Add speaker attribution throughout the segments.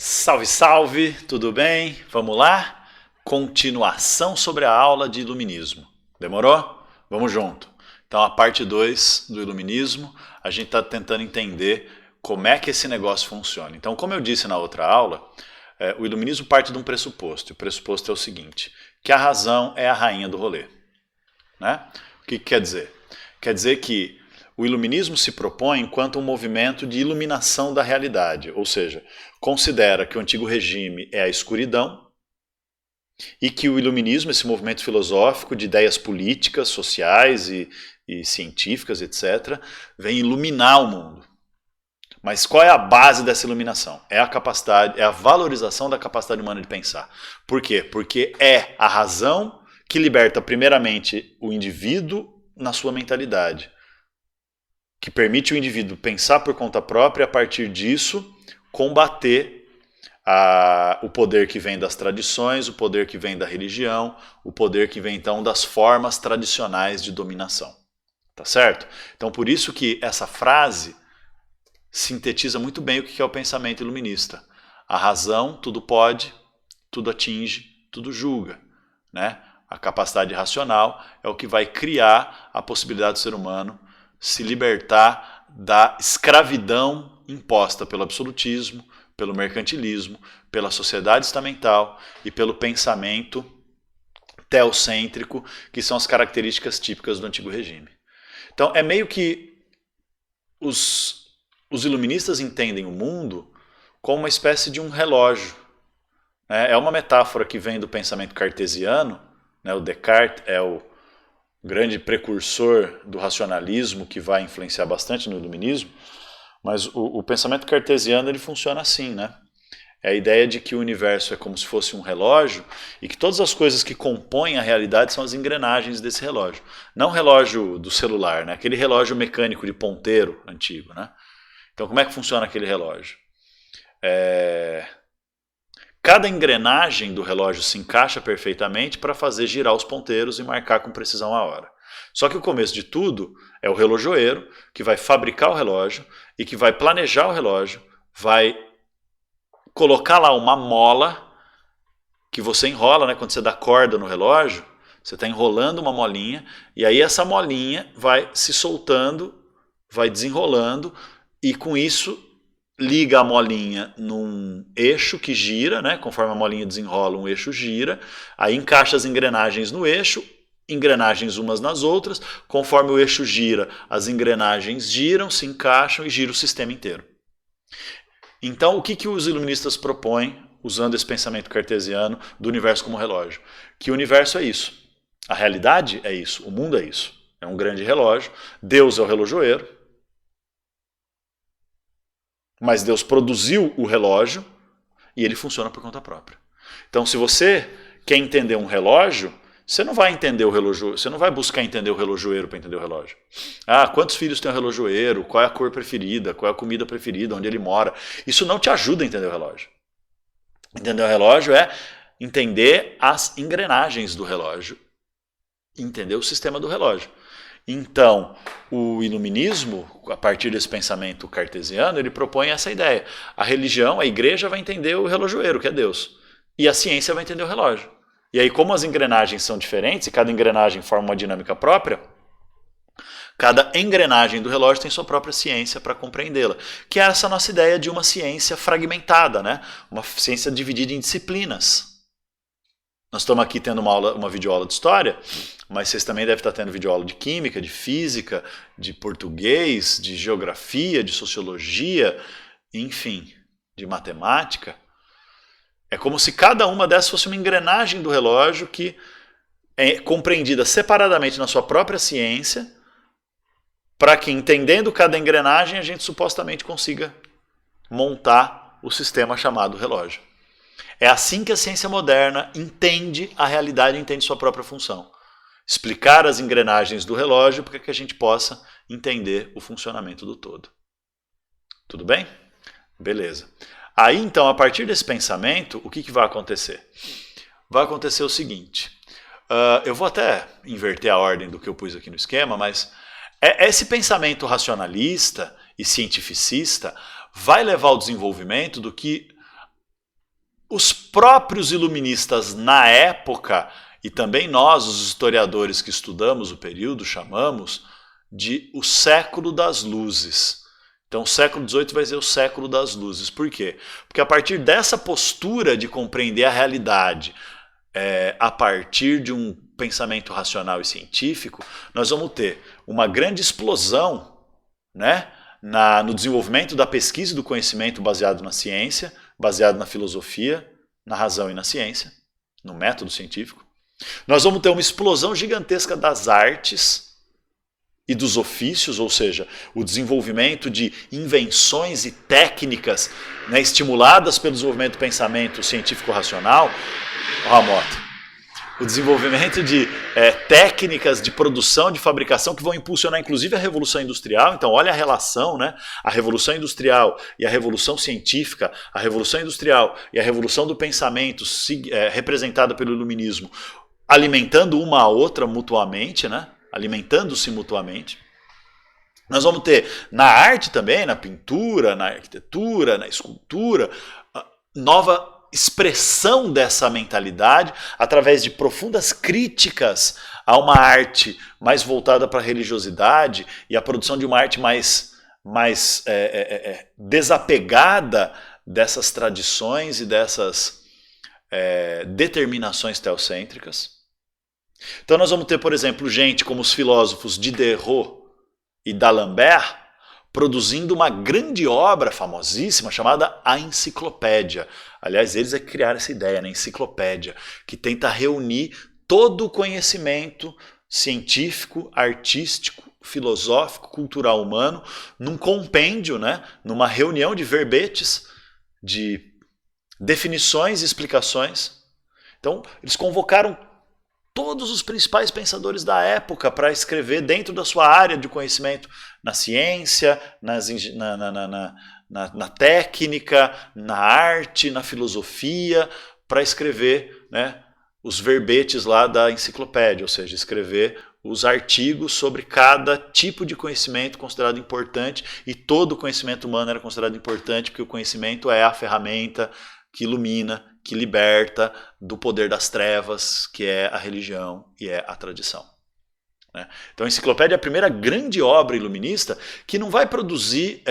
Speaker 1: Salve, salve, tudo bem? Vamos lá? Continuação sobre a aula de iluminismo. Demorou? Vamos junto. Então, a parte 2 do iluminismo, a gente está tentando entender como é que esse negócio funciona. Então, como eu disse na outra aula, o iluminismo parte de um pressuposto. O pressuposto é o seguinte, que a razão é a rainha do rolê. Né? O que quer dizer? Quer dizer que o iluminismo se propõe enquanto um movimento de iluminação da realidade, ou seja, considera que o antigo regime é a escuridão e que o iluminismo, esse movimento filosófico de ideias políticas, sociais e científicas, etc., vem iluminar o mundo. Mas qual é a base dessa iluminação? É a capacidade, é a valorização da capacidade humana de pensar. Por quê? Porque é a razão que liberta primeiramente o indivíduo na sua mentalidade, que permite o indivíduo pensar por conta própria e, a partir disso, combater o poder que vem das tradições, o poder que vem da religião, o poder que vem, então, das formas tradicionais de dominação. Tá certo? Então, por isso que essa frase sintetiza muito bem o que é o pensamento iluminista. A razão tudo pode, tudo atinge, tudo julga. Né? A capacidade racional é o que vai criar a possibilidade do ser humano se libertar da escravidão imposta pelo absolutismo, pelo mercantilismo, pela sociedade estamental e pelo pensamento teocêntrico, que são as características típicas do antigo regime. Então é meio que os iluministas entendem o mundo como uma espécie de um relógio. É uma metáfora que vem do pensamento cartesiano, né? O Descartes é o grande precursor do racionalismo que vai influenciar bastante no iluminismo, mas o pensamento cartesiano ele funciona assim, né? É a ideia de que o universo é como se fosse um relógio e que todas as coisas que compõem a realidade são as engrenagens desse relógio. Não o relógio do celular, né? Aquele relógio mecânico de ponteiro antigo, né? Então como é que funciona aquele relógio? Cada engrenagem do relógio se encaixa perfeitamente para fazer girar os ponteiros e marcar com precisão a hora. Só que o começo de tudo é o relojoeiro que vai fabricar o relógio e que vai planejar o relógio, vai colocar lá uma mola que você enrola, né? Quando você dá corda no relógio, você está enrolando uma molinha e aí essa molinha vai se soltando, vai desenrolando e com isso liga a molinha num eixo que gira, né? Conforme a molinha desenrola, um eixo gira, aí encaixa as engrenagens no eixo, engrenagens umas nas outras, conforme o eixo gira, as engrenagens giram, se encaixam e gira o sistema inteiro. Então, o que os iluministas propõem, usando esse pensamento cartesiano do universo como relógio? Que o universo é isso, a realidade é isso, o mundo é isso, é um grande relógio, Deus é o relojoeiro, mas Deus produziu o relógio e ele funciona por conta própria. Então, se você quer entender um relógio, você não vai entender o relógio, você não vai buscar entender o relojoeiro para entender o relógio. Ah, quantos filhos tem o relojoeiro? Qual é a cor preferida? Qual é a comida preferida? Onde ele mora? Isso não te ajuda a entender o relógio. Entender o relógio é entender as engrenagens do relógio, entender o sistema do relógio. Então, o iluminismo, a partir desse pensamento cartesiano, ele propõe essa ideia. A religião, a igreja vai entender o relojoeiro, que é Deus. E a ciência vai entender o relógio. E aí, como as engrenagens são diferentes, e cada engrenagem forma uma dinâmica própria, cada engrenagem do relógio tem sua própria ciência para compreendê-la. Que é essa nossa ideia de uma ciência fragmentada, né? Uma ciência dividida em disciplinas. Nós estamos aqui tendo uma videoaula de história, mas vocês também devem estar tendo videoaula de química, de física, de português, de geografia, de sociologia, enfim, de matemática. É como se cada uma dessas fosse uma engrenagem do relógio que é compreendida separadamente na sua própria ciência, para que, entendendo cada engrenagem, a gente supostamente consiga montar o sistema chamado relógio. É assim que a ciência moderna entende a realidade e entende sua própria função. Explicar as engrenagens do relógio para que a gente possa entender o funcionamento do todo. Tudo bem? Beleza. Aí, então, a partir desse pensamento, o que vai acontecer? Vai acontecer o seguinte. Eu vou até inverter a ordem do que eu pus aqui no esquema, mas esse pensamento racionalista e cientificista vai levar ao desenvolvimento do que os próprios iluministas na época, e também nós, os historiadores que estudamos o período, chamamos de o século das luzes. Então o século XVIII vai ser o século das luzes. Por quê? Porque a partir dessa postura de compreender a realidade, a partir de um pensamento racional e científico, nós vamos ter uma grande explosão, né, no desenvolvimento da pesquisa e do conhecimento baseado na ciência, baseado na filosofia, na razão e na ciência, no método científico. Nós vamos ter uma explosão gigantesca das artes e dos ofícios, ou seja, o desenvolvimento de invenções e técnicas, né, estimuladas pelo desenvolvimento do pensamento científico-racional. Ramota. O desenvolvimento de técnicas de produção, de fabricação, que vão impulsionar inclusive a Revolução Industrial. Então olha a relação, né? A Revolução Industrial e a Revolução Científica, a Revolução Industrial e a Revolução do Pensamento, representada pelo Iluminismo, alimentando uma a outra mutuamente, né? Alimentando-se mutuamente. Nós vamos ter na arte também, na pintura, na arquitetura, na escultura, nova expressão dessa mentalidade através de profundas críticas a uma arte mais voltada para a religiosidade e a produção de uma arte mais desapegada dessas tradições e dessas determinações teocêntricas. Então nós vamos ter, por exemplo, gente como os filósofos Diderot e D'Alembert produzindo uma grande obra famosíssima chamada A Enciclopédia. Aliás, eles que criaram essa ideia, né? Enciclopédia, que tenta reunir todo o conhecimento científico, artístico, filosófico, cultural humano num compêndio, né? Numa reunião de verbetes, de definições e explicações. Então, eles convocaram todos os principais pensadores da época para escrever dentro da sua área de conhecimento, na ciência, na técnica, na arte, na filosofia, para escrever, né, os verbetes lá da enciclopédia, ou seja, escrever os artigos sobre cada tipo de conhecimento considerado importante, e todo o conhecimento humano era considerado importante, porque o conhecimento é a ferramenta que ilumina, que liberta do poder das trevas, que é a religião e é a tradição. Então a enciclopédia é a primeira grande obra iluminista que não vai produzir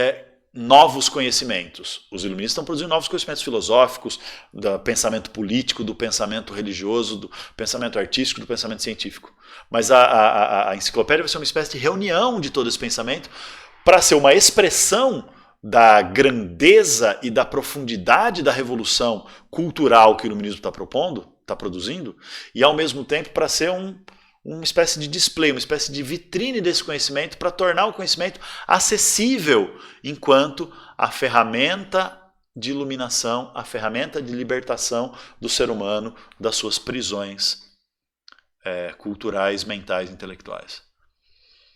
Speaker 1: novos conhecimentos. Os iluministas estão produzindo novos conhecimentos filosóficos, do pensamento político, do pensamento religioso, do pensamento artístico, do pensamento científico. Mas a enciclopédia vai ser uma espécie de reunião de todo esse pensamento para ser uma expressão da grandeza e da profundidade da revolução cultural que o iluminismo está produzindo, e ao mesmo tempo para ser uma espécie de display, uma espécie de vitrine desse conhecimento para tornar o conhecimento acessível enquanto a ferramenta de iluminação, a ferramenta de libertação do ser humano das suas prisões culturais, mentais, intelectuais.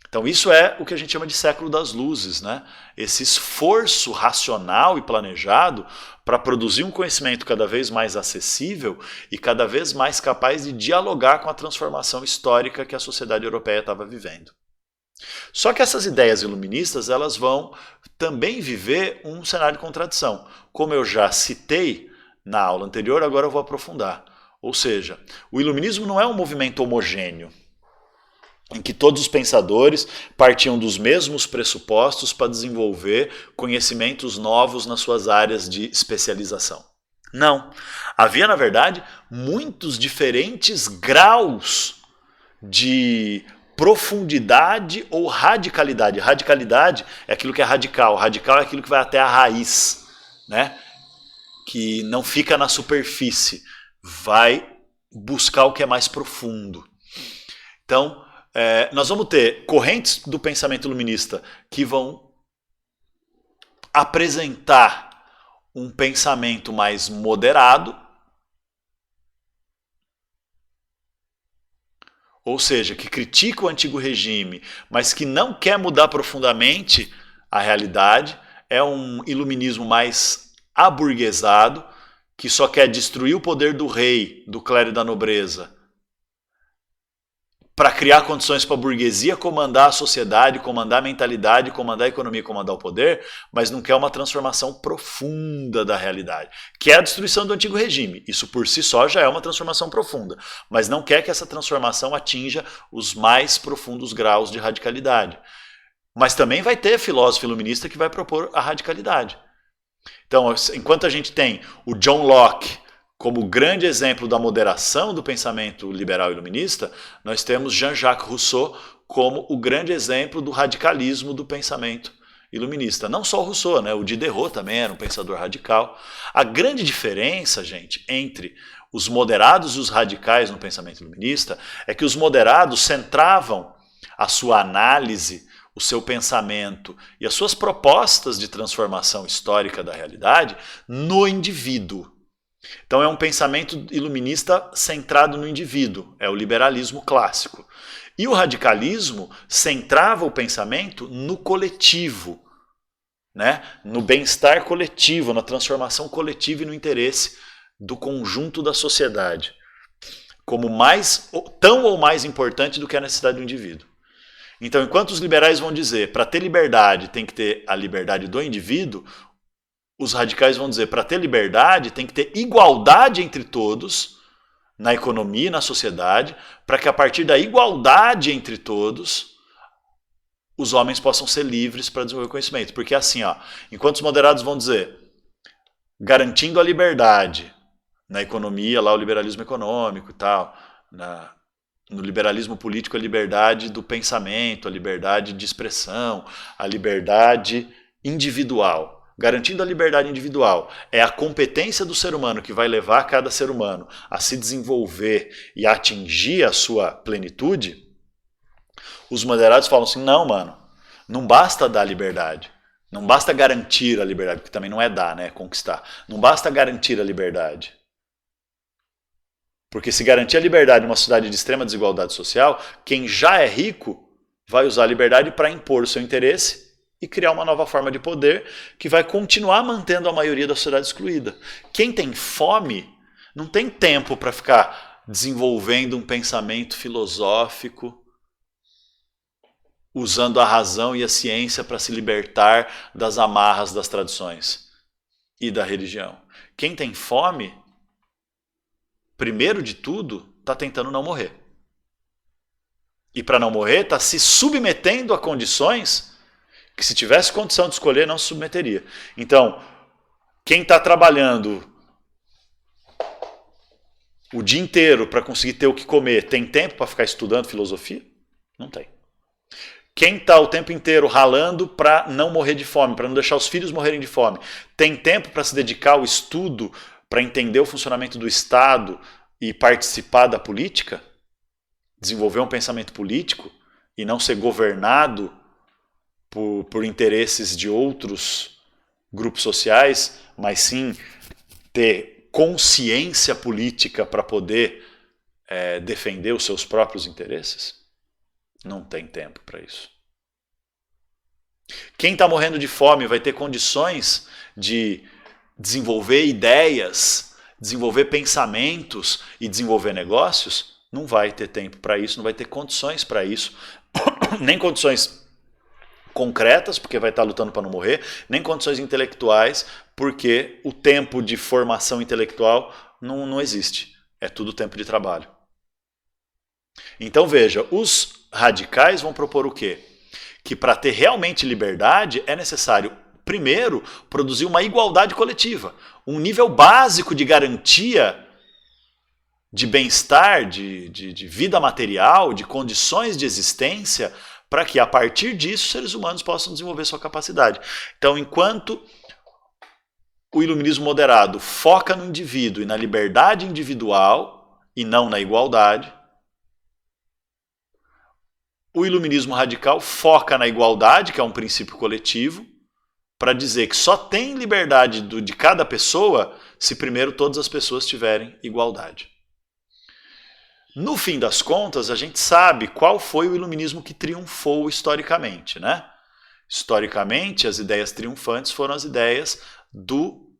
Speaker 1: Então isso é o que a gente chama de século das luzes, né? Esse esforço racional e planejado para produzir um conhecimento cada vez mais acessível e cada vez mais capaz de dialogar com a transformação histórica que a sociedade europeia estava vivendo. Só que essas ideias iluministas, elas vão também viver um cenário de contradição. Como eu já citei na aula anterior, agora eu vou aprofundar. Ou seja, o iluminismo não é um movimento homogêneo, em que todos os pensadores partiam dos mesmos pressupostos para desenvolver conhecimentos novos nas suas áreas de especialização. Não. Havia, na verdade, muitos diferentes graus de profundidade ou radicalidade. Radicalidade é aquilo que é radical. Radical é aquilo que vai até a raiz, né? Que não fica na superfície, vai buscar o que é mais profundo. Então, nós vamos ter correntes do pensamento iluminista que vão apresentar um pensamento mais moderado, ou seja, que critica o antigo regime, mas que não quer mudar profundamente a realidade. É um iluminismo mais aburguesado, que só quer destruir o poder do rei, do clero e da nobreza, para criar condições para a burguesia comandar a sociedade, comandar a mentalidade, comandar a economia, comandar o poder, mas não quer uma transformação profunda da realidade, que é a destruição do antigo regime. Isso por si só já é uma transformação profunda, mas não quer que essa transformação atinja os mais profundos graus de radicalidade. Mas também vai ter filósofo iluminista que vai propor a radicalidade. Então, enquanto a gente tem o John Locke como grande exemplo da moderação do pensamento liberal iluminista, nós temos Jean-Jacques Rousseau como o grande exemplo do radicalismo do pensamento iluminista. Não só o Rousseau, né? O Diderot também era um pensador radical. A grande diferença, gente, entre os moderados e os radicais no pensamento iluminista é que os moderados centravam a sua análise, o seu pensamento e as suas propostas de transformação histórica da realidade no indivíduo. Então é um pensamento iluminista centrado no indivíduo, é o liberalismo clássico. E o radicalismo centrava o pensamento no coletivo, né? No bem-estar coletivo, na transformação coletiva e no interesse do conjunto da sociedade, como tão ou mais importante do que a necessidade do indivíduo. Então, enquanto os liberais vão dizer para ter liberdade tem que ter a liberdade do indivíduo, os radicais vão dizer para ter liberdade tem que ter igualdade entre todos na economia e na sociedade, para que a partir da igualdade entre todos os homens possam ser livres para desenvolver conhecimento. Porque assim, enquanto os moderados vão dizer garantindo a liberdade na economia, lá o liberalismo econômico e tal, no liberalismo político a liberdade do pensamento, a liberdade de expressão, a liberdade individual. Garantindo a liberdade individual é a competência do ser humano que vai levar cada ser humano a se desenvolver e a atingir a sua plenitude. Os moderados falam assim, não, mano, não basta dar liberdade, não basta garantir a liberdade, porque também não é dar, né, é conquistar. Não basta garantir a liberdade. Porque se garantir a liberdade em uma sociedade de extrema desigualdade social, quem já é rico vai usar a liberdade para impor o seu interesse e criar uma nova forma de poder que vai continuar mantendo a maioria da sociedade excluída. Quem tem fome não tem tempo para ficar desenvolvendo um pensamento filosófico, usando a razão e a ciência para se libertar das amarras das tradições e da religião. Quem tem fome, primeiro de tudo, está tentando não morrer. E para não morrer, está se submetendo a condições que se tivesse condição de escolher, não se submeteria. Então, quem está trabalhando o dia inteiro para conseguir ter o que comer, tem tempo para ficar estudando filosofia? Não tem. Quem está o tempo inteiro ralando para não morrer de fome, para não deixar os filhos morrerem de fome, tem tempo para se dedicar ao estudo, para entender o funcionamento do Estado e participar da política? Desenvolver um pensamento político e não ser governado por interesses de outros grupos sociais, mas sim ter consciência política para poder defender os seus próprios interesses? Não tem tempo para isso. Quem está morrendo de fome vai ter condições de desenvolver ideias, desenvolver pensamentos e desenvolver negócios? Não vai ter tempo para isso, não vai ter condições para isso, nem condições concretas, porque vai estar lutando para não morrer, nem condições intelectuais, porque o tempo de formação intelectual não existe. É tudo tempo de trabalho. Então veja, os radicais vão propor o quê? Que para ter realmente liberdade é necessário, primeiro, produzir uma igualdade coletiva, um nível básico de garantia de bem-estar, de vida material, de condições de existência, para que a partir disso seres humanos possam desenvolver sua capacidade. Então, enquanto o iluminismo moderado foca no indivíduo e na liberdade individual e não na igualdade, o iluminismo radical foca na igualdade, que é um princípio coletivo, para dizer que só tem liberdade de cada pessoa se primeiro todas as pessoas tiverem igualdade. No fim das contas, a gente sabe qual foi o iluminismo que triunfou historicamente, né? Historicamente, as ideias triunfantes foram as ideias do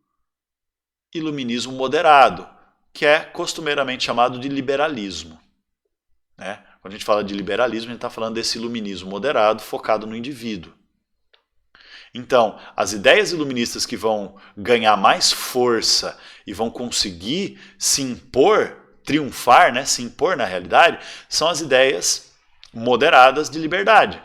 Speaker 1: iluminismo moderado, que é costumeiramente chamado de liberalismo, né? Quando a gente fala de liberalismo, a gente está falando desse iluminismo moderado focado no indivíduo. Então, as ideias iluministas que vão ganhar mais força e vão conseguir se impor, triunfar, né, se impor na realidade, são as ideias moderadas de liberdade.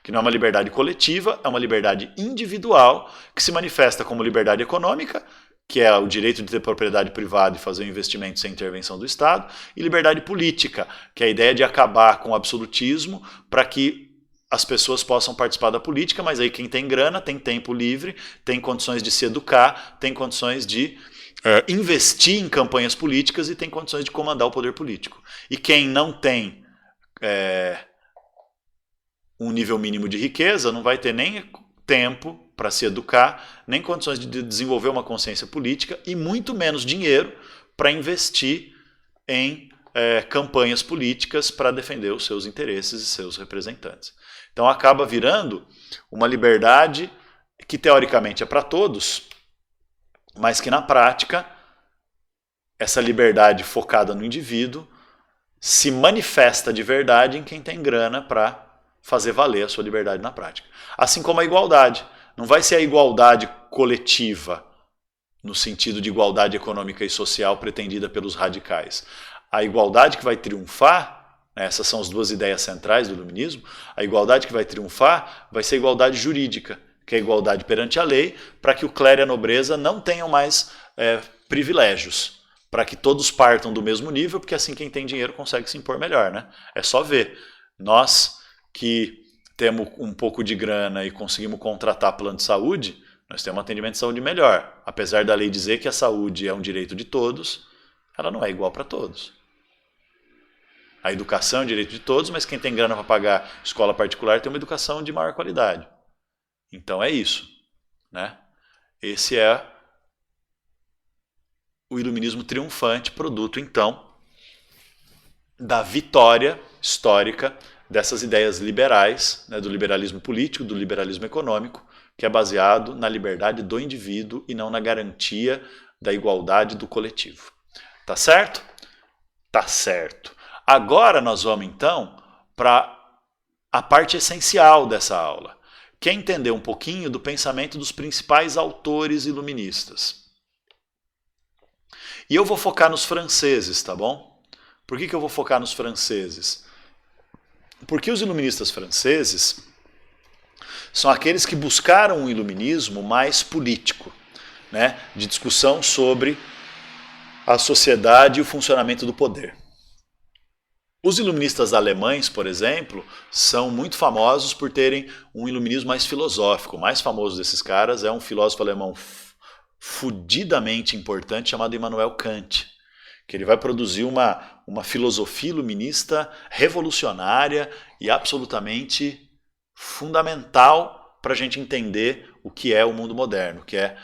Speaker 1: Que não é uma liberdade coletiva, é uma liberdade individual que se manifesta como liberdade econômica, que é o direito de ter propriedade privada e fazer um investimento sem intervenção do Estado, e liberdade política, que é a ideia de acabar com o absolutismo para que as pessoas possam participar da política, mas aí quem tem grana, tem tempo livre, tem condições de se educar, tem condições de investir em campanhas políticas e tem condições de comandar o poder político. E quem não tem um nível mínimo de riqueza não vai ter nem tempo para se educar, nem condições de desenvolver uma consciência política e muito menos dinheiro para investir em campanhas políticas para defender os seus interesses e seus representantes. Então acaba virando uma liberdade que teoricamente é para todos, mas que na prática essa liberdade focada no indivíduo se manifesta de verdade em quem tem grana para fazer valer a sua liberdade na prática. Assim como a igualdade. Não vai ser a igualdade coletiva, no sentido de igualdade econômica e social pretendida pelos radicais. A igualdade que vai triunfar, essas são as duas ideias centrais do iluminismo, a igualdade que vai triunfar vai ser a igualdade jurídica, que é a igualdade perante a lei, para que o clero e a nobreza não tenham mais privilégios, para que todos partam do mesmo nível, porque assim quem tem dinheiro consegue se impor melhor, né? É só ver. Nós que temos um pouco de grana e conseguimos contratar plano de saúde, nós temos um atendimento de saúde melhor. Apesar da lei dizer que a saúde é um direito de todos, ela não é igual para todos. A educação é um direito de todos, mas quem tem grana para pagar escola particular tem uma educação de maior qualidade. Então é isso, né? Esse é o iluminismo triunfante, produto então da vitória histórica dessas ideias liberais, né, do liberalismo político, do liberalismo econômico, que é baseado na liberdade do indivíduo e não na garantia da igualdade do coletivo. Tá certo? Tá certo. Agora nós vamos então para a parte essencial dessa aula, que é entender um pouquinho do pensamento dos principais autores iluministas. E eu vou focar nos franceses, tá bom? Por que eu vou focar nos franceses? Porque os iluministas franceses são aqueles que buscaram um iluminismo mais político, né, de discussão sobre a sociedade e o funcionamento do poder. Os iluministas alemães, por exemplo, são muito famosos por terem um iluminismo mais filosófico. O mais famoso desses caras é um filósofo alemão fudidamente importante chamado Immanuel Kant, que ele vai produzir uma filosofia iluminista revolucionária e absolutamente fundamental para a gente entender o que é o mundo moderno, que é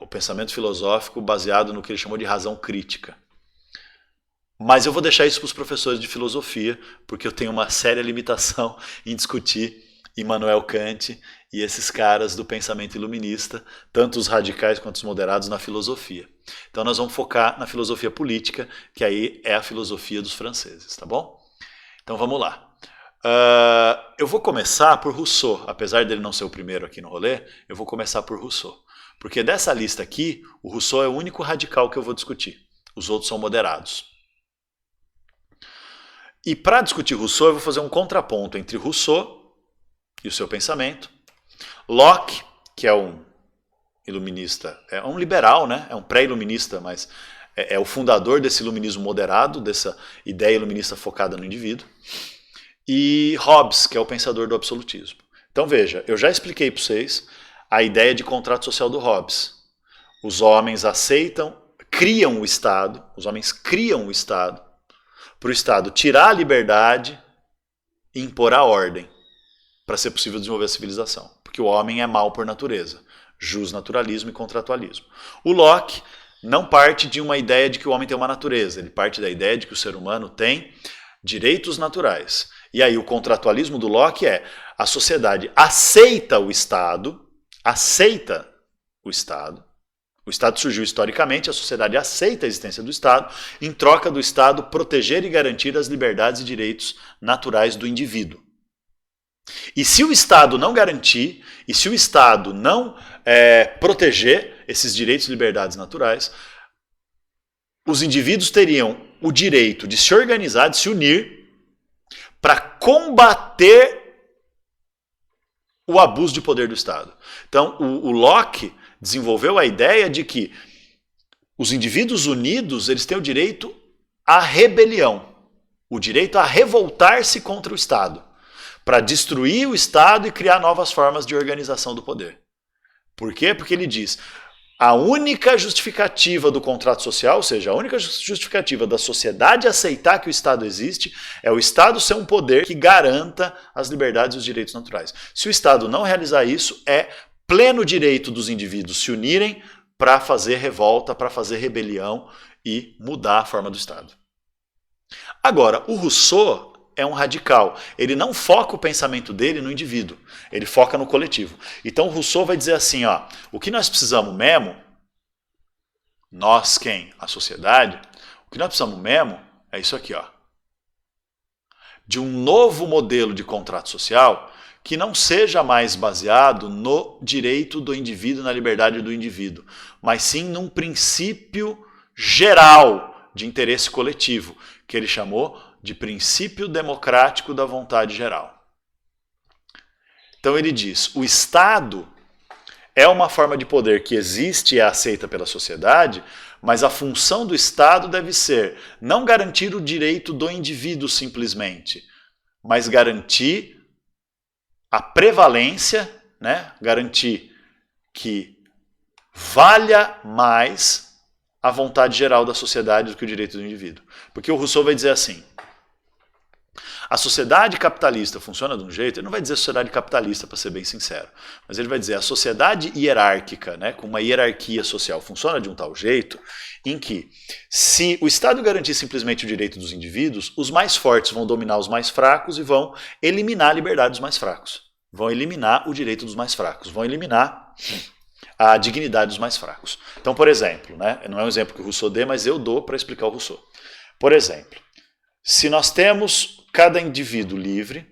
Speaker 1: o pensamento filosófico baseado no que ele chamou de razão crítica. Mas eu vou deixar isso para os professores de filosofia, porque eu tenho uma séria limitação em discutir Immanuel Kant e esses caras do pensamento iluminista, tanto os radicais quanto os moderados, na filosofia. Então nós vamos focar na filosofia política, que aí é a filosofia dos franceses, tá bom? Então vamos lá. Eu vou começar por Rousseau, apesar dele não ser o primeiro aqui no rolê, eu vou começar por Rousseau. Porque dessa lista aqui, o Rousseau é o único radical que eu vou discutir. Os outros são moderados. E para discutir Rousseau, eu vou fazer um contraponto entre Rousseau e o seu pensamento, Locke, que é um iluminista, é um liberal, né? É um pré-iluminista, mas é o fundador desse iluminismo moderado, dessa ideia iluminista focada no indivíduo, e Hobbes, que é o pensador do absolutismo. Então veja, eu já expliquei para vocês a ideia de contrato social do Hobbes. Os homens criam o Estado, os homens criam o Estado, para o Estado tirar a liberdade e impor a ordem, para ser possível desenvolver a civilização. Porque o homem é mau por natureza. Justnaturalismo e contratualismo. O Locke não parte de uma ideia de que o homem tem uma natureza. Ele parte da ideia de que o ser humano tem direitos naturais. E aí o contratualismo do Locke é a sociedade aceita o Estado, O Estado surgiu historicamente, a sociedade aceita a existência do Estado, em troca do Estado proteger e garantir as liberdades e direitos naturais do indivíduo. E se o Estado não garantir, e se o Estado não proteger esses direitos e liberdades naturais, os indivíduos teriam o direito de se organizar, de se unir, para combater o abuso de poder do Estado. Então, o Locke desenvolveu a ideia de que os indivíduos unidos eles têm o direito à rebelião, o direito a revoltar-se contra o Estado, para destruir o Estado e criar novas formas de organização do poder. Por quê? Porque ele diz, a única justificativa do contrato social, ou seja, a única justificativa da sociedade aceitar que o Estado existe, é o Estado ser um poder que garanta as liberdades e os direitos naturais. Se o Estado não realizar isso, é pleno direito dos indivíduos se unirem para fazer revolta, para fazer rebelião e mudar a forma do Estado. Agora, o Rousseau é um radical. Ele não foca o pensamento dele no indivíduo, ele foca no coletivo. Então o Rousseau vai dizer assim, ó, o que nós precisamos mesmo, nós quem? A sociedade, o que nós precisamos mesmo é isso aqui, ó, de um novo modelo de contrato social que não seja mais baseado no direito do indivíduo, na liberdade do indivíduo, mas sim num princípio geral de interesse coletivo, que ele chamou de princípio democrático da vontade geral. Então ele diz, o Estado é uma forma de poder que existe e é aceita pela sociedade, mas a função do Estado deve ser não garantir o direito do indivíduo simplesmente, mas garantir a prevalência, né? Garantir que valha mais a vontade geral da sociedade do que o direito do indivíduo. Porque o Rousseau vai dizer assim, a sociedade capitalista funciona de um jeito, ele não vai dizer sociedade capitalista, para ser bem sincero, mas ele vai dizer a sociedade hierárquica, né, com uma hierarquia social, funciona de um tal jeito em que, se o Estado garantir simplesmente o direito dos indivíduos, os mais fortes vão dominar os mais fracos e vão eliminar a liberdade dos mais fracos, vão eliminar o direito dos mais fracos, vão eliminar a dignidade dos mais fracos. Então, por exemplo, né, não é um exemplo que o Rousseau dê, mas eu dou para explicar o Rousseau. Por exemplo, se nós temos cada indivíduo livre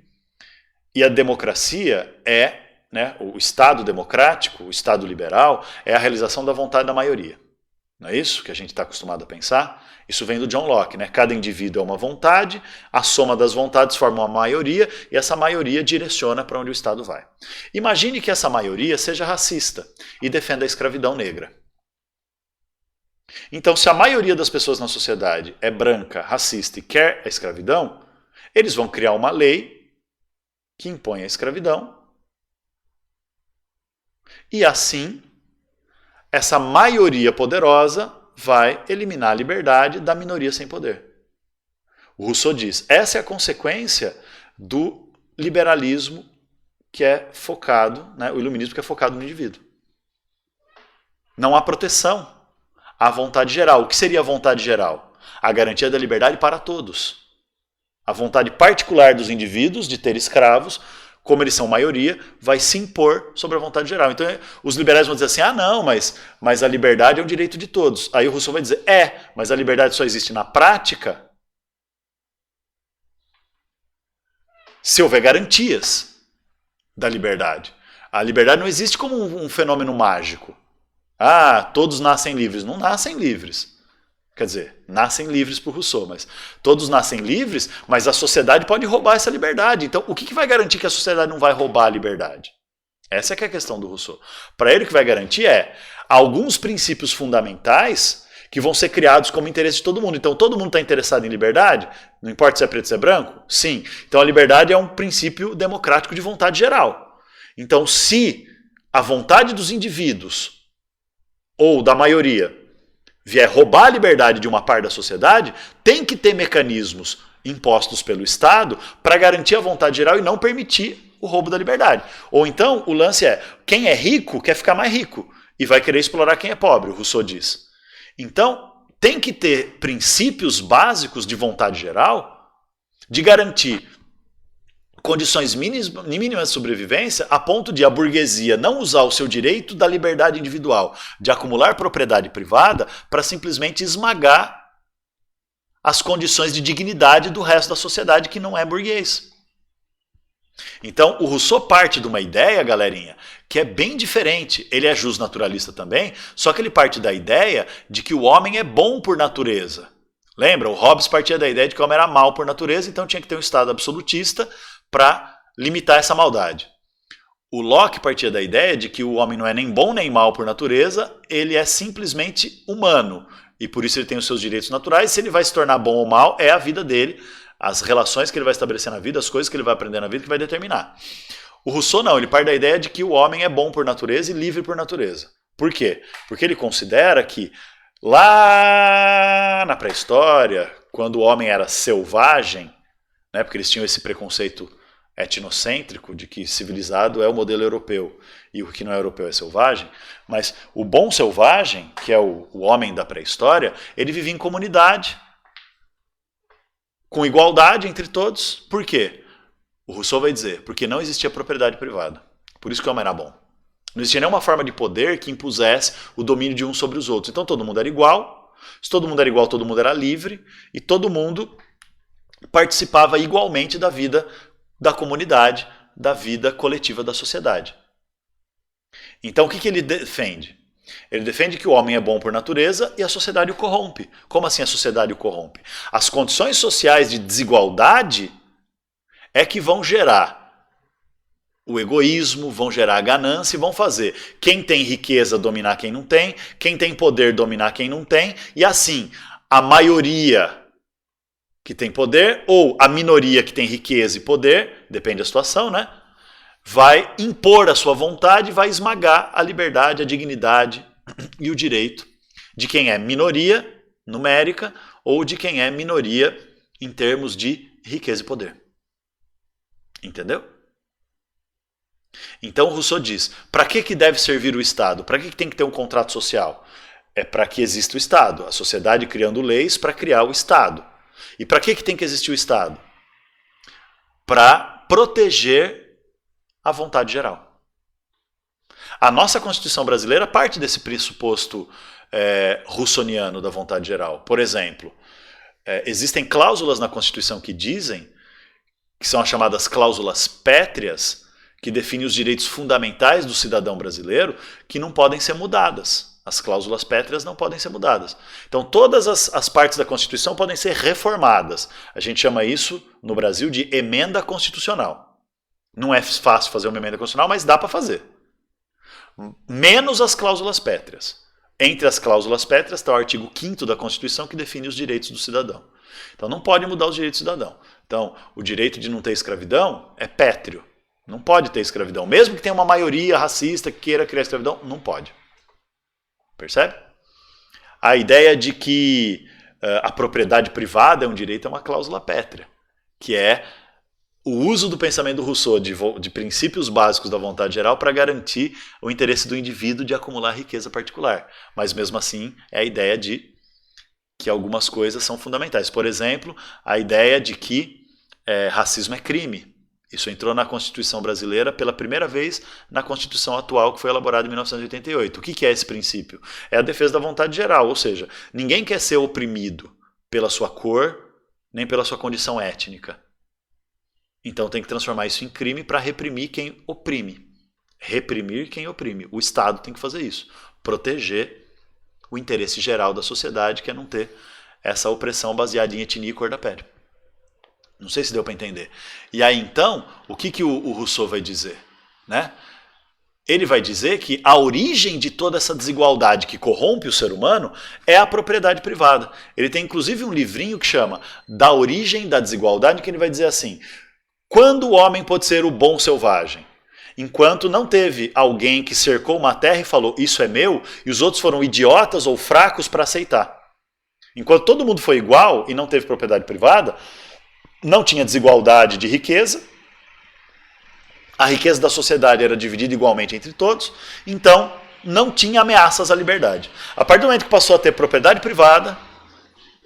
Speaker 1: e a democracia é, né, o Estado democrático, o Estado liberal, é a realização da vontade da maioria. Não é isso que a gente está acostumado a pensar? Isso vem do John Locke, né? Cada indivíduo é uma vontade, a soma das vontades forma uma maioria e essa maioria direciona para onde o Estado vai. Imagine que essa maioria seja racista e defenda a escravidão negra. Então, se a maioria das pessoas na sociedade é branca, racista e quer a escravidão, eles vão criar uma lei que impõe a escravidão e assim essa maioria poderosa vai eliminar a liberdade da minoria sem poder. O Rousseau diz, essa é a consequência do liberalismo que é focado, né, o iluminismo que é focado no indivíduo. Não há proteção à vontade geral. O que seria a vontade geral? A garantia da liberdade para todos. A vontade particular dos indivíduos de ter escravos, como eles são maioria, vai se impor sobre a vontade geral. Então os liberais vão dizer assim, ah não, mas a liberdade é um direito de todos. Aí o Rousseau vai dizer, mas a liberdade só existe na prática se houver garantias da liberdade. A liberdade não existe como um fenômeno mágico. Ah, todos nascem livres. Não nascem livres. Quer dizer, nascem livres por Rousseau, mas todos nascem livres, mas a sociedade pode roubar essa liberdade. Então, o que vai garantir que a sociedade não vai roubar a liberdade? Essa é que é a questão do Rousseau. Para ele, o que vai garantir é alguns princípios fundamentais que vão ser criados como interesse de todo mundo. Então, todo mundo está interessado em liberdade? Não importa se é preto ou se é branco? Sim. Então, a liberdade é um princípio democrático de vontade geral. Então, se a vontade dos indivíduos ou da maioria vier roubar a liberdade de uma parte da sociedade, tem que ter mecanismos impostos pelo Estado para garantir a vontade geral e não permitir o roubo da liberdade. Ou então, o lance é, quem é rico quer ficar mais rico e vai querer explorar quem é pobre, o Rousseau diz. Então, tem que ter princípios básicos de vontade geral de garantir condições mínimas de sobrevivência a ponto de a burguesia não usar o seu direito da liberdade individual, de acumular propriedade privada, para simplesmente esmagar as condições de dignidade do resto da sociedade que não é burguês. Então, o Rousseau parte de uma ideia, galerinha, que é bem diferente. Ele é justnaturalista também, só que ele parte da ideia de que o homem é bom por natureza. Lembra? O Hobbes partia da ideia de que o homem era mau por natureza, então tinha que ter um Estado absolutista para limitar essa maldade. O Locke partia da ideia de que o homem não é nem bom nem mau por natureza, ele é simplesmente humano. E por isso ele tem os seus direitos naturais. Se ele vai se tornar bom ou mal, é a vida dele, as relações que ele vai estabelecer na vida, as coisas que ele vai aprender na vida que vai determinar. O Rousseau não, ele parte da ideia de que o homem é bom por natureza e livre por natureza. Por quê? Porque ele considera que lá na pré-história, quando o homem era selvagem, né, porque eles tinham esse preconceito etnocêntrico de que civilizado é o modelo europeu e o que não é europeu é selvagem, mas o bom selvagem, que é o homem da pré-história, ele vivia em comunidade, com igualdade entre todos. Por quê? O Rousseau vai dizer, porque não existia propriedade privada. Por isso que o homem era bom. Não existia nenhuma forma de poder que impusesse o domínio de uns sobre os outros. Então todo mundo era igual. Se todo mundo era igual, todo mundo era livre. E todo mundo participava igualmente da vida da comunidade, da vida coletiva da sociedade. Então o que ele defende? Ele defende que o homem é bom por natureza e a sociedade o corrompe. Como assim a sociedade o corrompe? As condições sociais de desigualdade é que vão gerar o egoísmo, vão gerar a ganância e vão fazer quem tem riqueza dominar quem não tem, quem tem poder dominar quem não tem, e assim, a maioria que tem poder ou a minoria que tem riqueza e poder, depende da situação, né? Vai impor a sua vontade, vai esmagar a liberdade, a dignidade e o direito de quem é minoria numérica ou de quem é minoria em termos de riqueza e poder. Entendeu? Então Rousseau diz, para que deve servir o Estado? Para que tem que ter um contrato social? É para que exista o Estado, a sociedade criando leis para criar o Estado. E para que tem que existir o Estado? Para proteger a vontade geral. A nossa Constituição brasileira parte desse pressuposto russoniano da vontade geral. Por exemplo, existem cláusulas na Constituição que dizem, que são as chamadas cláusulas pétreas, que definem os direitos fundamentais do cidadão brasileiro, que não podem ser mudadas. As cláusulas pétreas não podem ser mudadas. Então todas as partes da Constituição podem ser reformadas. A gente chama isso, no Brasil, de emenda constitucional. Não é fácil fazer uma emenda constitucional, mas dá para fazer. Menos as cláusulas pétreas. Entre as cláusulas pétreas está o artigo 5º da Constituição, que define os direitos do cidadão. Então não pode mudar os direitos do cidadão. Então o direito de não ter escravidão é pétreo. Não pode ter escravidão. Mesmo que tenha uma maioria racista que queira criar escravidão, não pode. Percebe? A ideia de que a propriedade privada é um direito é uma cláusula pétrea, que é o uso do pensamento do Rousseau de princípios básicos da vontade geral para garantir o interesse do indivíduo de acumular riqueza particular. Mas mesmo assim é a ideia de que algumas coisas são fundamentais. Por exemplo, a ideia de que racismo é crime. Isso entrou na Constituição brasileira pela primeira vez na Constituição atual, que foi elaborada em 1988. O que é esse princípio? É a defesa da vontade geral, ou seja, ninguém quer ser oprimido pela sua cor, nem pela sua condição étnica. Então tem que transformar isso em crime para reprimir quem oprime. Reprimir quem oprime. O Estado tem que fazer isso. Proteger o interesse geral da sociedade, que é não ter essa opressão baseada em etnia e cor da pele. Não sei se deu para entender. E aí então, o que o Rousseau vai dizer? Né? Ele vai dizer que a origem de toda essa desigualdade que corrompe o ser humano é a propriedade privada. Ele tem inclusive um livrinho que chama Da Origem da Desigualdade, que ele vai dizer assim, quando o homem pode ser o bom selvagem? Enquanto não teve alguém que cercou uma terra e falou, isso é meu, e os outros foram idiotas ou fracos para aceitar. Enquanto todo mundo foi igual e não teve propriedade privada, não tinha desigualdade de riqueza, a riqueza da sociedade era dividida igualmente entre todos, então não tinha ameaças à liberdade. A partir do momento que passou a ter propriedade privada,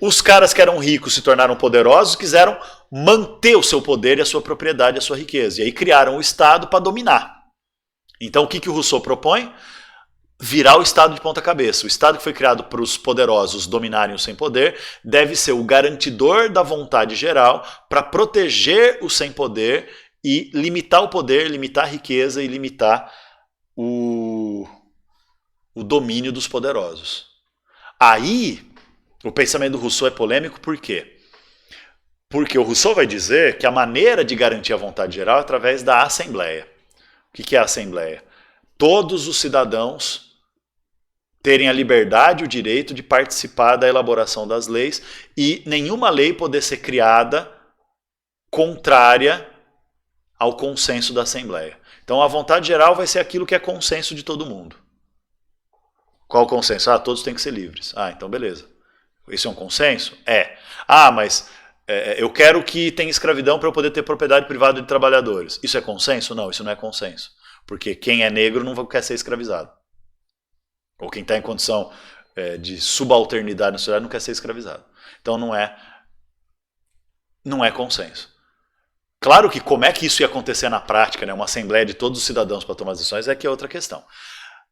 Speaker 1: Os caras que eram ricos se tornaram poderosos, quiseram manter o seu poder e a sua propriedade, a sua riqueza. E aí criaram o Estado para dominar. Então o que o Rousseau propõe? Virar o Estado de ponta cabeça. O Estado que foi criado para os poderosos dominarem o sem poder deve ser o garantidor da vontade geral para proteger o sem poder e limitar o poder, limitar a riqueza e limitar o domínio dos poderosos. Aí, o pensamento do Rousseau é polêmico por quê? Porque o Rousseau vai dizer que a maneira de garantir a vontade geral é através da Assembleia. O que é a Assembleia? Todos os cidadãos terem a liberdade e o direito de participar da elaboração das leis e nenhuma lei poder ser criada contrária ao consenso da Assembleia. Então a vontade geral vai ser aquilo que é consenso de todo mundo. Qual o consenso? Ah, todos têm que ser livres. Ah, então beleza. Isso é um consenso? É. Ah, mas eu quero que tenha escravidão para eu poder ter propriedade privada de trabalhadores. Isso é consenso? Não, isso não é consenso. Porque quem é negro não quer ser escravizado. Ou quem está em condição de subalternidade na sociedade não quer ser escravizado. Então não é consenso. Claro que como é que isso ia acontecer na prática, né? Uma assembleia de todos os cidadãos para tomar as decisões, é que é outra questão.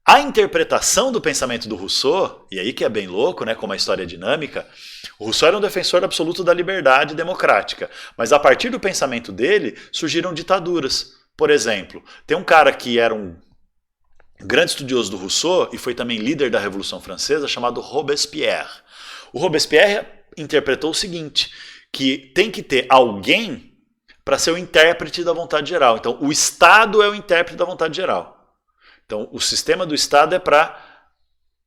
Speaker 1: A interpretação do pensamento do Rousseau, e aí que é bem louco, né, como a história é dinâmica, o Rousseau era um defensor absoluto da liberdade democrática, mas a partir do pensamento dele surgiram ditaduras. Por exemplo, tem um cara que era um grande estudioso do Rousseau e foi também líder da Revolução Francesa, chamado Robespierre. O Robespierre interpretou o seguinte, que tem que ter alguém para ser o intérprete da vontade geral. Então, o Estado é o intérprete da vontade geral. Então, o sistema do Estado é para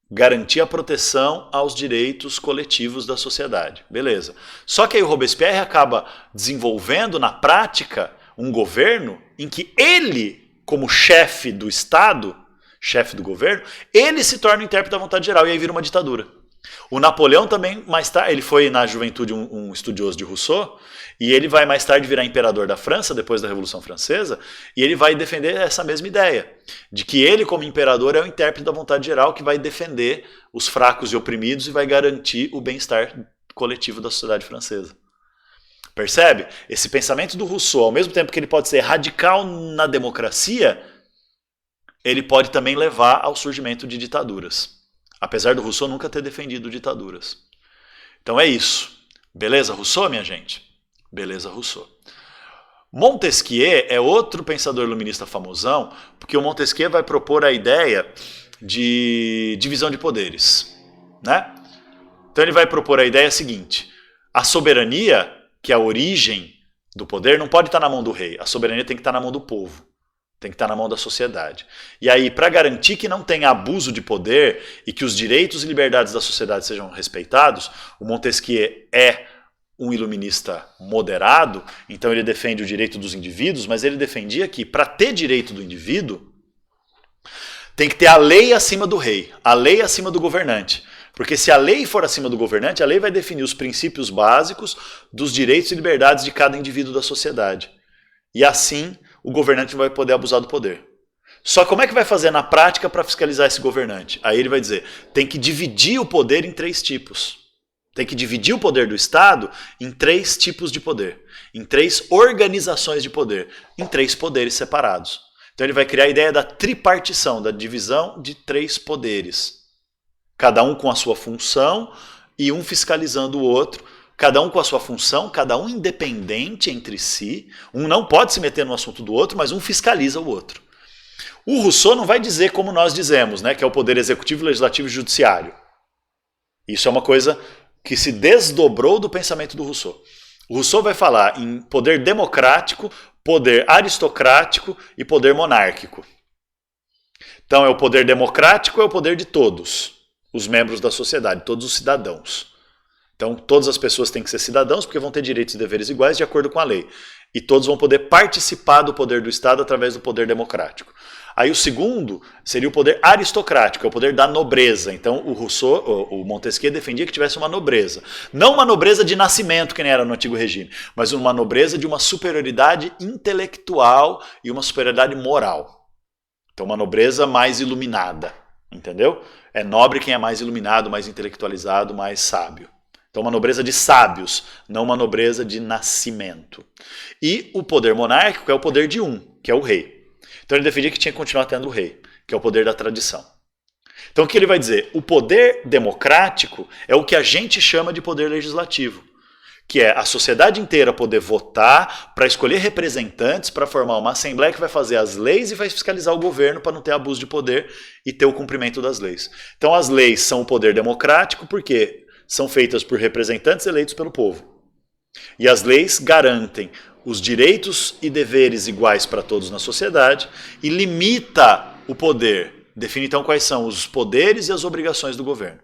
Speaker 1: garantir a proteção aos direitos coletivos da sociedade. Beleza. Só que aí o Robespierre acaba desenvolvendo na prática um governo em que ele, como chefe do Estado, chefe do governo, ele se torna o intérprete da vontade geral e aí vira uma ditadura. O Napoleão também, mais tarde, ele foi na juventude um estudioso de Rousseau, e ele vai mais tarde virar imperador da França, depois da Revolução Francesa, e ele vai defender essa mesma ideia, de que ele, como imperador, é o intérprete da vontade geral que vai defender os fracos e oprimidos e vai garantir o bem-estar coletivo da sociedade francesa. Percebe? Esse pensamento do Rousseau, ao mesmo tempo que ele pode ser radical na democracia, ele pode também levar ao surgimento de ditaduras. Apesar do Rousseau nunca ter defendido ditaduras. Então é isso. Beleza, Rousseau, minha gente? Beleza, Rousseau. Montesquieu é outro pensador iluminista famosão, porque o Montesquieu vai propor a ideia de divisão de poderes, né? Então ele vai propor a ideia seguinte, a soberania, que é a origem do poder, não pode estar na mão do rei, a soberania tem que estar na mão do povo. Tem que estar na mão da sociedade. E aí, para garantir que não tenha abuso de poder e que os direitos e liberdades da sociedade sejam respeitados, o Montesquieu é um iluminista moderado, então ele defende o direito dos indivíduos, mas ele defendia que, para ter direito do indivíduo, tem que ter a lei acima do rei, a lei acima do governante. Porque se a lei for acima do governante, a lei vai definir os princípios básicos dos direitos e liberdades de cada indivíduo da sociedade. E assim, o governante não vai poder abusar do poder. Só como é que vai fazer na prática para fiscalizar esse governante? Aí ele vai dizer, tem que dividir o poder em 3 tipos. Tem que dividir o poder do Estado em 3 tipos de poder. Em 3 organizações de poder. Em 3 poderes separados. Então ele vai criar a ideia da tripartição, da divisão de 3 poderes. Cada um com a sua função e um fiscalizando o outro. Cada um com a sua função, cada um independente entre si. Um não pode se meter no assunto do outro, mas um fiscaliza o outro. O Rousseau não vai dizer como nós dizemos, né, que é o poder executivo, legislativo e judiciário. Isso é uma coisa que se desdobrou do pensamento do Rousseau. O Rousseau vai falar em poder democrático, poder aristocrático e poder monárquico. Então, é o poder democrático, é o poder de todos os membros da sociedade, todos os cidadãos. Então, todas as pessoas têm que ser cidadãos porque vão ter direitos e deveres iguais de acordo com a lei. E todos vão poder participar do poder do Estado através do poder democrático. Aí o segundo seria o poder aristocrático, é o poder da nobreza. Então o Rousseau, o Montesquieu defendia que tivesse uma nobreza. Não uma nobreza de nascimento, que nem era no antigo regime, mas uma nobreza de uma superioridade intelectual e uma superioridade moral. Então uma nobreza mais iluminada, entendeu? É nobre quem é mais iluminado, mais intelectualizado, mais sábio. Então uma nobreza de sábios, não uma nobreza de nascimento. E o poder monárquico é o poder de um, que é o rei. Então ele defendia que tinha que continuar tendo o rei, que é o poder da tradição. Então o que ele vai dizer? O poder democrático é o que a gente chama de poder legislativo, que é a sociedade inteira poder votar para escolher representantes para formar uma assembleia que vai fazer as leis e vai fiscalizar o governo para não ter abuso de poder e ter o cumprimento das leis. Então as leis são o poder democrático porque são feitas por representantes eleitos pelo povo. E as leis garantem os direitos e deveres iguais para todos na sociedade e limita o poder. Define então quais são os poderes e as obrigações do governo.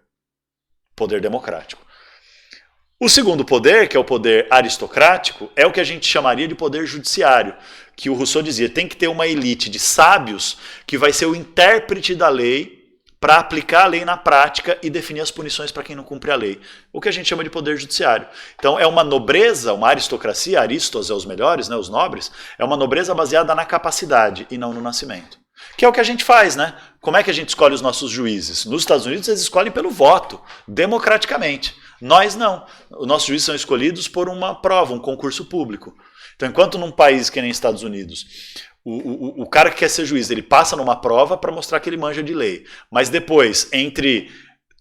Speaker 1: Poder democrático. O segundo poder, que é o poder aristocrático, é o que a gente chamaria de poder judiciário, que o Rousseau dizia, tem que ter uma elite de sábios que vai ser o intérprete da lei para aplicar a lei na prática e definir as punições para quem não cumpre a lei. O que a gente chama de poder judiciário. Então é uma nobreza, uma aristocracia, aristos é os melhores, né, os nobres, é uma nobreza baseada na capacidade e não no nascimento. Que é o que a gente faz, né? Como é que a gente escolhe os nossos juízes? Nos Estados Unidos eles escolhem pelo voto, democraticamente. Nós não. Os nossos juízes são escolhidos por uma prova, um concurso público. Então, enquanto num país que nem Estados Unidos, o cara que quer ser juiz, ele passa numa prova para mostrar que ele manja de lei. Mas depois, entre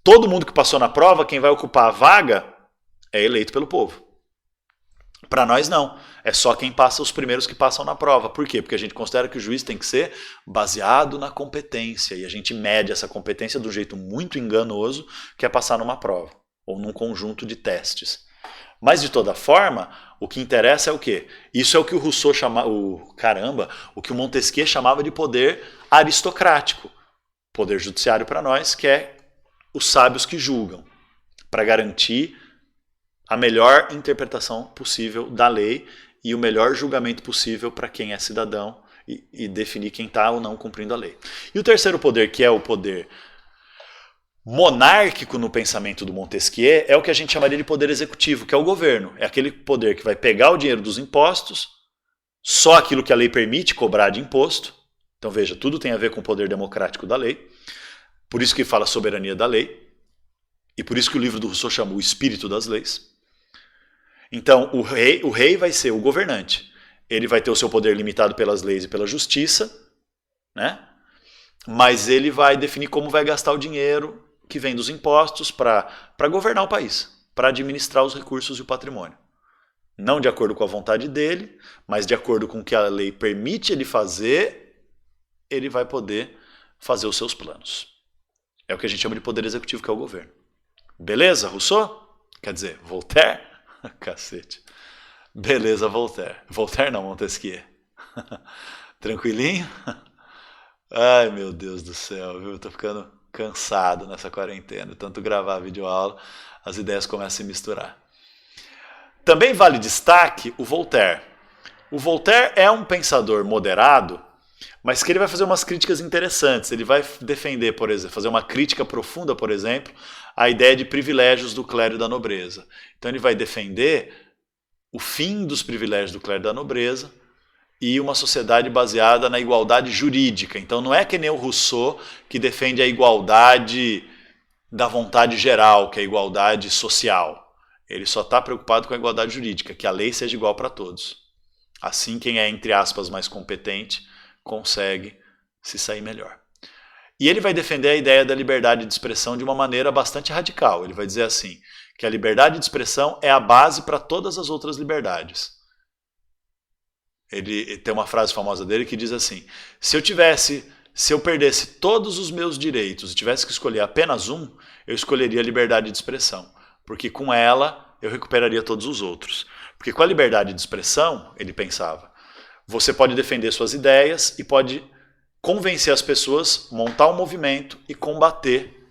Speaker 1: todo mundo que passou na prova, quem vai ocupar a vaga é eleito pelo povo. Para nós não. É só quem passa, os primeiros que passam na prova. Por quê? Porque a gente considera que o juiz tem que ser baseado na competência. E a gente mede essa competência de um jeito muito enganoso, que é passar numa prova. Ou num conjunto de testes. Mas, de toda forma, o que interessa é o quê? Isso é o que o Rousseau chamava, o que o Montesquieu chamava de poder aristocrático. Poder judiciário para nós, que é os sábios que julgam, para garantir a melhor interpretação possível da lei e o melhor julgamento possível para quem é cidadão e definir quem está ou não cumprindo a lei. E o terceiro poder, que é o poder monárquico no pensamento do Montesquieu, é o que a gente chamaria de poder executivo, que é o governo. É aquele poder que vai pegar o dinheiro dos impostos, só aquilo que a lei permite cobrar de imposto. Então veja, tudo tem a ver com o poder democrático da lei. Por isso que fala soberania da lei. E por isso que o livro do Rousseau chama o espírito das leis. Então o rei vai ser o governante. Ele vai ter o seu poder limitado pelas leis e pela justiça, né? Mas ele vai definir como vai gastar o dinheiro que vem dos impostos para governar o país, para administrar os recursos e o patrimônio. Não de acordo com a vontade dele, mas de acordo com o que a lei permite ele fazer, ele vai poder fazer os seus planos. É o que a gente chama de poder executivo, que é o governo. Beleza, Rousseau? Quer dizer, Voltaire? Cacete. Beleza, Voltaire. Voltaire não, Montesquieu. Tranquilinho? Ai, meu Deus do céu, viu? Eu tô ficando cansado nessa quarentena. Tanto gravar videoaula, as ideias começam a se misturar. Também vale destaque o Voltaire. O Voltaire é um pensador moderado, mas que ele vai fazer umas críticas interessantes. Ele vai defender, por exemplo, fazer uma crítica profunda, por exemplo, à ideia de privilégios do clero e da nobreza. Então ele vai defender o fim dos privilégios do clero e da nobreza e uma sociedade baseada na igualdade jurídica. Então não é que nem o Rousseau que defende a igualdade da vontade geral, que é a igualdade social. Ele só está preocupado com a igualdade jurídica, que a lei seja igual para todos. Assim, quem é, entre aspas, mais competente consegue se sair melhor. E ele vai defender a ideia da liberdade de expressão de uma maneira bastante radical. Ele vai dizer assim, que a liberdade de expressão é a base para todas as outras liberdades. Ele tem uma frase famosa dele que diz assim, se eu perdesse todos os meus direitos e tivesse que escolher apenas um, eu escolheria a liberdade de expressão, porque com ela eu recuperaria todos os outros. Porque com a liberdade de expressão, ele pensava, você pode defender suas ideias e pode convencer as pessoas, montar um movimento e combater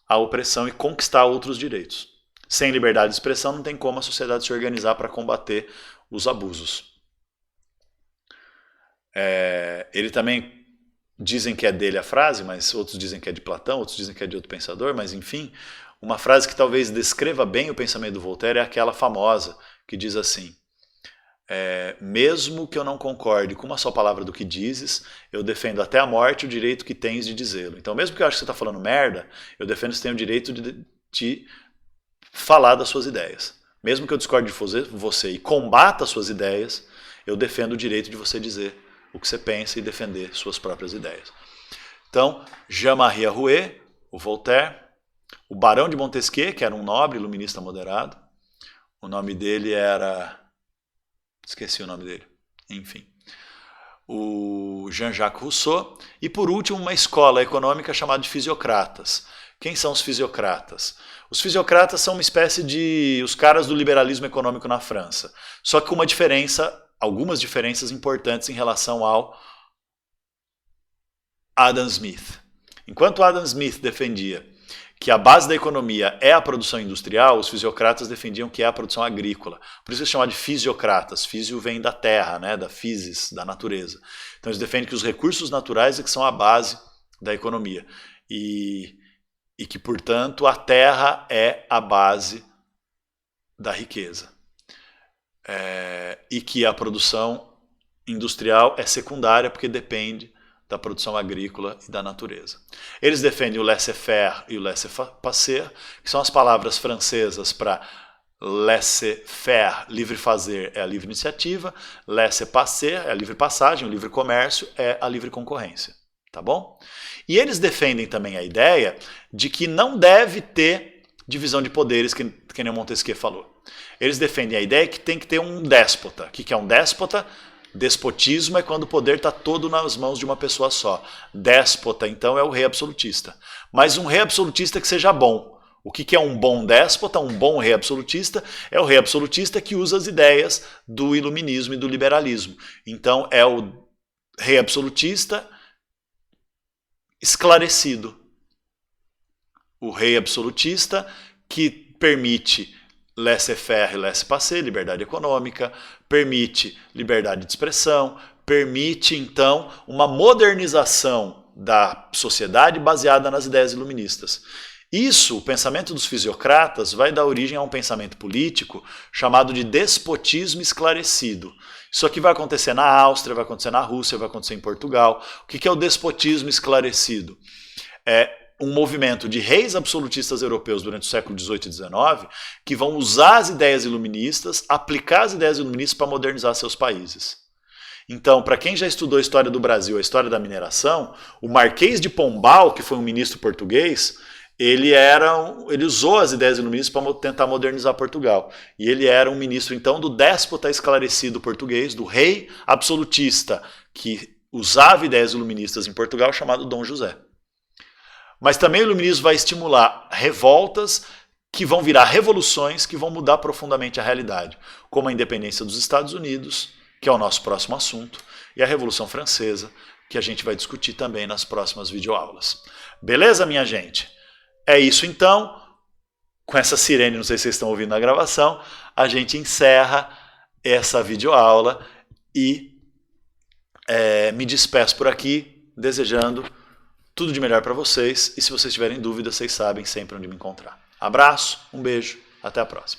Speaker 1: a opressão e conquistar outros direitos. Sem liberdade de expressão não tem como a sociedade se organizar para combater os abusos. Ele também, dizem que é dele a frase, mas outros dizem que é de Platão, outros dizem que é de outro pensador, mas enfim, uma frase que talvez descreva bem o pensamento do Voltaire é aquela famosa, que diz assim, mesmo que eu não concorde com uma só palavra do que dizes, eu defendo até a morte o direito que tens de dizê-lo. Então mesmo que eu ache que você está falando merda, eu defendo que você tem o direito de falar das suas ideias. Mesmo que eu discorde de você e combata as suas ideias, eu defendo o direito de você dizer o que você pensa e defender suas próprias ideias. Então, Jean-Marie Arouet, o Voltaire, o Barão de Montesquieu, que era um nobre iluminista moderado, o nome dele era... esqueci o nome dele, enfim. O Jean-Jacques Rousseau, e por último uma escola econômica chamada de fisiocratas. Quem são os fisiocratas? Os fisiocratas são uma espécie de os caras do liberalismo econômico na França, só que com uma diferença, algumas diferenças importantes em relação ao Adam Smith. Enquanto Adam Smith defendia que a base da economia é a produção industrial, os fisiocratas defendiam que é a produção agrícola. Por isso eles chamam de fisiocratas. Físio vem da terra, né, da physis, da natureza. Então eles defendem que os recursos naturais é que são a base da economia. E que, portanto, a terra é a base da riqueza. E que a produção industrial é secundária porque depende da produção agrícola e da natureza. Eles defendem o laissez-faire e o laissez-passer, que são as palavras francesas para laissez-faire, livre fazer, é a livre iniciativa, laissez-passer é a livre passagem, o livre comércio é a livre concorrência. Tá bom? E eles defendem também a ideia de que não deve ter divisão de poderes, que nem o Montesquieu falou. Eles defendem a ideia que tem que ter um déspota. O que é um déspota? Despotismo é quando o poder está todo nas mãos de uma pessoa só. Déspota, então, é o rei absolutista. Mas um rei absolutista que seja bom. O que é um bom déspota, um bom rei absolutista? É o rei absolutista que usa as ideias do iluminismo e do liberalismo. Então, é o rei absolutista esclarecido. O rei absolutista que permite laissez-faire e laissez-passer, liberdade econômica, permite liberdade de expressão, permite, então, uma modernização da sociedade baseada nas ideias iluministas. Isso, o pensamento dos fisiocratas, vai dar origem a um pensamento político chamado de despotismo esclarecido. Isso aqui vai acontecer na Áustria, vai acontecer na Rússia, vai acontecer em Portugal. O que é o despotismo esclarecido? É um movimento de reis absolutistas europeus durante o século XVIII e XIX que vão usar as ideias iluministas, aplicar as ideias iluministas para modernizar seus países. Então, para quem já estudou a história do Brasil, a história da mineração, o Marquês de Pombal, que foi um ministro português, ele usou as ideias iluministas para tentar modernizar Portugal. E ele era um ministro, então, do déspota esclarecido português, do rei absolutista, que usava ideias iluministas em Portugal, chamado Dom José. Mas também o iluminismo vai estimular revoltas que vão virar revoluções que vão mudar profundamente a realidade, como a independência dos Estados Unidos, que é o nosso próximo assunto, e a Revolução Francesa, que a gente vai discutir também nas próximas videoaulas. Beleza, minha gente? É isso então. Com essa sirene, não sei se vocês estão ouvindo na gravação, a gente encerra essa videoaula e me despeço por aqui, desejando tudo de melhor para vocês, e se vocês tiverem dúvidas, vocês sabem sempre onde me encontrar. Abraço, um beijo, até a próxima.